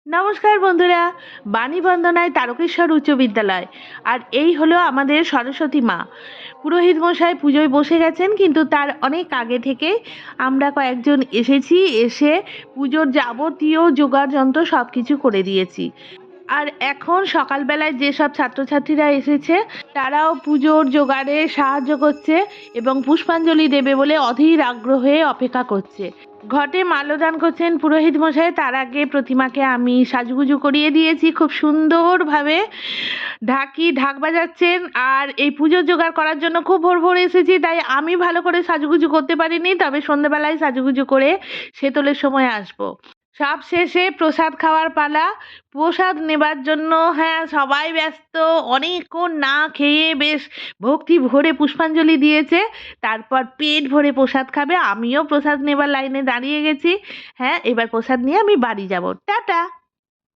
নমস্কার বন্ধুরা, বাণী বন্দনায় তারকেশ্বর উচ্চ বিদ্যালয়। আর এই হলো আমাদের সরস্বতী মা। পুরোহিত মশাই পুজোয় বসে গেছেন, কিন্তু তার অনেক আগে থেকে আমরা কয়েকজন এসেছি, এসে পুজোর যাবতীয় জোগাড় যন্ত্র সব কিছু করে দিয়েছি। আর এখন সকালবেলায় যেসব ছাত্রছাত্রীরা এসেছে তারাও পুজোর জোগাড়ে সাহায্য করছে এবং পুষ্পাঞ্জলি দেবে বলে অধীর আগ্রহে অপেক্ষা করছে। ঘটে মাল্যদান করছেন পুরোহিত মশাই, তার আগে প্রতিমাকে আমি সাজুগুজু করিয়ে দিয়েছি খুব সুন্দরভাবে। ঢাক বাজাচ্ছেন। আর এই পুজোর জোগাড় করার জন্য খুব ভোর ভোর এসেছি, তাই আমি ভালো করে সাজুগুজু করতে পারিনি, তবে সন্ধ্যেবেলায় সাজুগুজু করে সেতলের সময় আসবো। সব শেষে প্রসাদ খাওয়ার পালা। প্রসাদ নেবার জন্য হ্যাঁ, সবাই ব্যস্ত। অনেকক্ষণ না খেয়ে বেশ ভক্তি ভরে পুষ্পাঞ্জলি দিয়েছে, তারপর পেট ভরে প্রসাদ খাবে। আমিও প্রসাদ নেবার লাইনে দাঁড়িয়ে গেছি। হ্যাঁ, এবার প্রসাদ নিয়ে আমি বাড়ি যাব। টাটা।